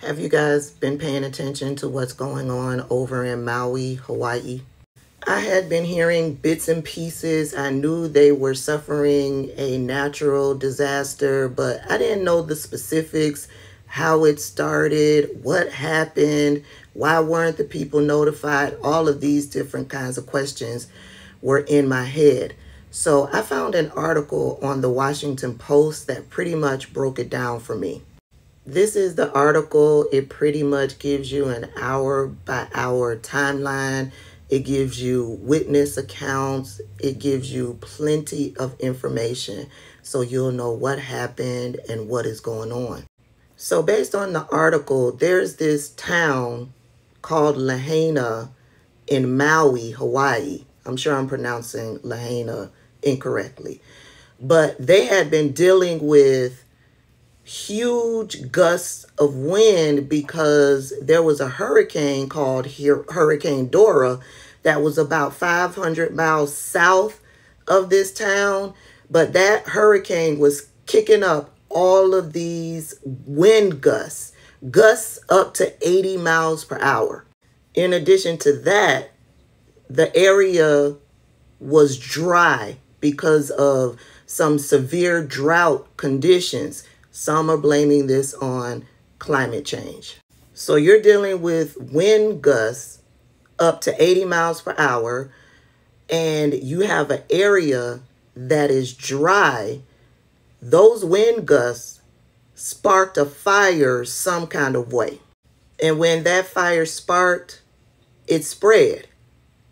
Have you guys been paying attention to what's going on over in Maui, Hawaii? I had been hearing bits and pieces. I knew they were suffering a natural disaster, but I didn't know the specifics, how it started, what happened, why weren't the people notified? All of these different kinds of questions were in my head. So I found an article on the Washington Post that pretty much broke it down for me. This is the article. It pretty much gives you an hour by hour timeline. It gives you witness accounts. It gives you plenty of information so you'll know what happened and what is going on. So based on the article, there's this town called Lahaina in Maui, Hawaii. I'm sure I'm pronouncing Lahaina incorrectly. But they had been dealing with huge gusts of wind because there was a hurricane called Hurricane Dora that was about 500 miles south of this town. But that hurricane was kicking up all of these wind gusts up to 80 miles per hour. In addition to that, the area was dry because of some severe drought conditions. Some are blaming this on climate change. So you're dealing with wind gusts up to 80 miles per hour, and you have an area that is dry. Those wind gusts sparked a fire some kind of way. And when that fire sparked, it spread.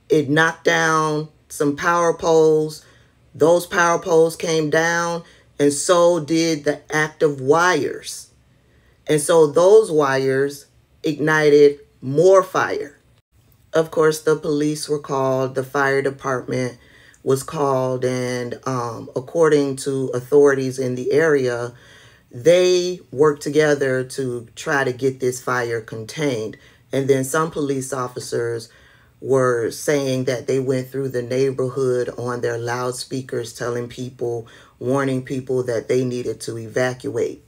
It knocked down some power poles. Those power poles came down, and so did the active wires. And so those wires ignited more fire. Of course, the police were called, the fire department was called, and according to authorities in the area, they worked together to try to get this fire contained. And then some police officers were saying that they went through the neighborhood on their loudspeakers telling people, warning people that they needed to evacuate.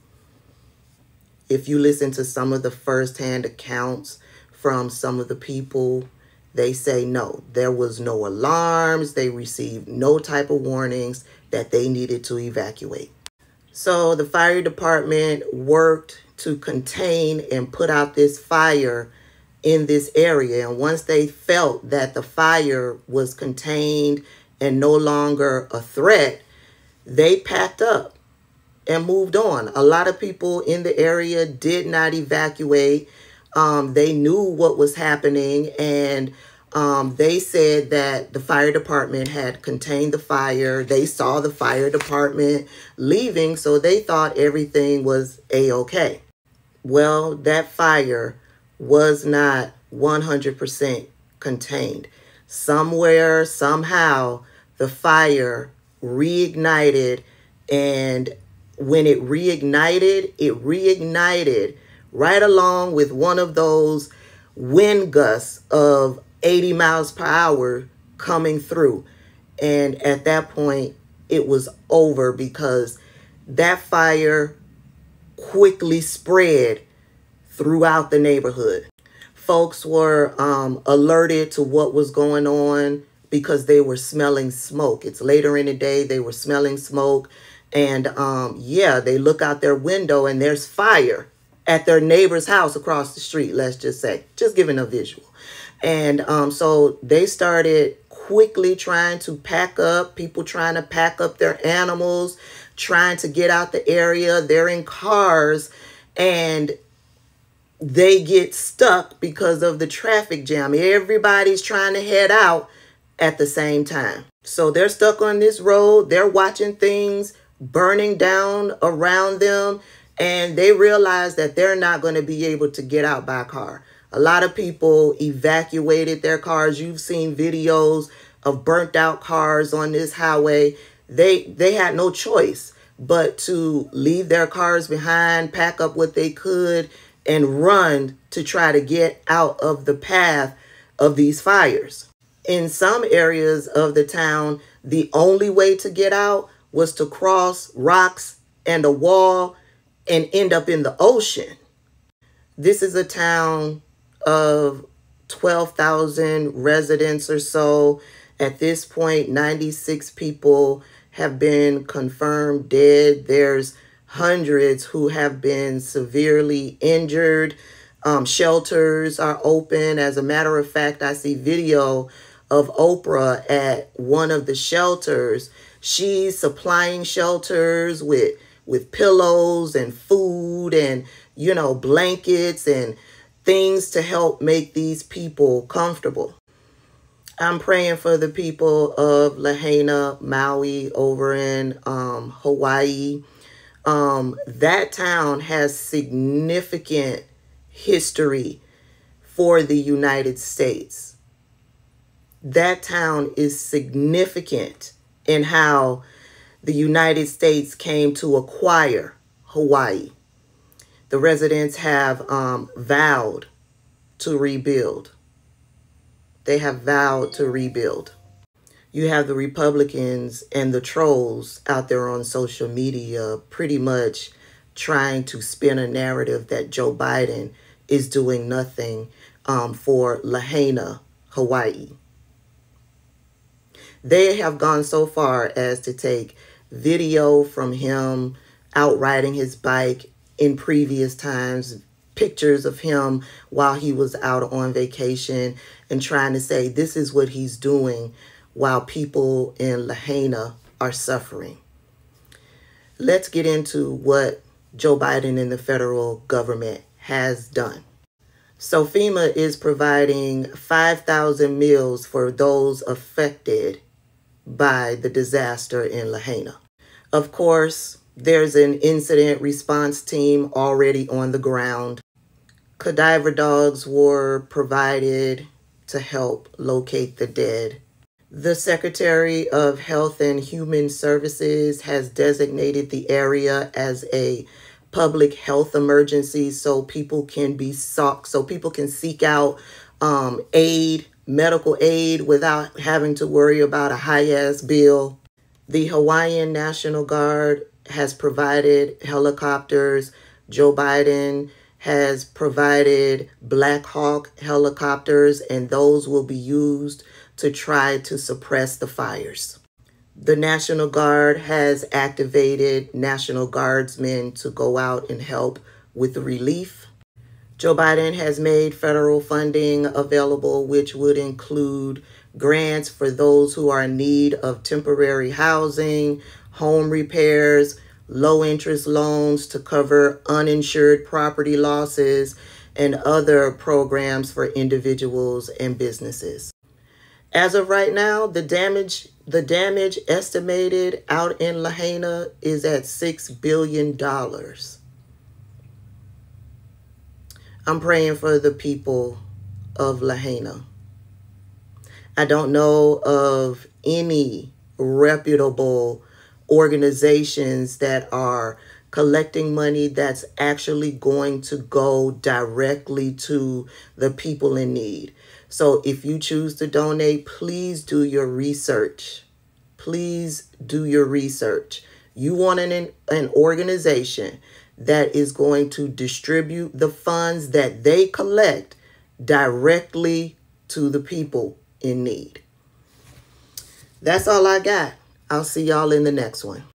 If you listen to some of the firsthand accounts from some of the people, they say no, there was no alarms. They received no type of warnings that they needed to evacuate. So the fire department worked to contain and put out this fire in this area. And once they felt that the fire was contained and no longer a threat, they packed up and moved on. A lot of people in the area did not evacuate. They knew what was happening, and they said that the fire department had contained the fire. They saw the fire department leaving, so they thought everything was a-okay. Well, that fire was not 100% contained. Somewhere, somehow, the fire reignited, and when it reignited right along with one of those wind gusts of 80 miles per hour coming through. And at that point, it was over because that fire quickly spread throughout the neighborhood. Folks were alerted to what was going on because they were smelling smoke. It's later in the day, they were smelling smoke. And they look out their window and there's fire at their neighbor's house across the street, let's just say, just giving a visual. And so they started quickly trying to pack up, people trying to pack up their animals, trying to get out the area. They're in cars and they get stuck because of the traffic jam. Everybody's trying to head out at the same time. So they're stuck on this road. They're watching things burning down around them, and they realize that they're not going to be able to get out by car. A lot of people evacuated their cars. You've seen videos of burnt out cars on this highway. They had no choice but to leave their cars behind, pack up what they could, and run to try to get out of the path of these fires. In some areas of the town, the only way to get out was to cross rocks and a wall and end up in the ocean. This is a town of 12,000 residents or so. At this point, 96 people have been confirmed dead. There's hundreds who have been severely injured. Shelters are open. As a matter of fact, I see video of Oprah at one of the shelters. She's supplying shelters with pillows and food and, blankets and things to help make these people comfortable. I'm praying for the people of Lahaina, Maui, over in Hawaii. That town has significant history for the United States. That town is significant in how the United States came to acquire Hawaii. The residents have vowed to rebuild. They have vowed to rebuild. You have the Republicans and the trolls out there on social media pretty much trying to spin a narrative that Joe Biden is doing nothing for Lahaina, Hawaii. They have gone so far as to take video from him out riding his bike in previous times, pictures of him while he was out on vacation, and trying to say this is what he's doing while people in Lahaina are suffering. Let's get into what Joe Biden and the federal government has done. So FEMA is providing 5,000 meals for those affected by the disaster in Lahaina. Of course, there's an incident response team already on the ground. Cadaver dogs were provided to help locate the dead. The Secretary of Health and Human Services has designated the area as a public health emergency so people can seek out aid, medical aid, without having to worry about a high-ass bill. The Hawaiian National Guard has provided helicopters. Joe Biden has provided Black Hawk helicopters, and those will be used to try to suppress the fires. The National Guard has activated National Guardsmen to go out and help with relief. Joe Biden has made federal funding available, which would include grants for those who are in need of temporary housing, home repairs, low-interest loans to cover uninsured property losses, and other programs for individuals and businesses. As of right now, the damage estimated out in Lahaina is at $6 billion. I'm praying for the people of Lahaina. I don't know of any reputable organizations that are collecting money that's actually going to go directly to the people in need. So if you choose to donate, please do your research. Please do your research. You want an organization that is going to distribute the funds that they collect directly to the people in need. That's all I got. I'll see y'all in the next one.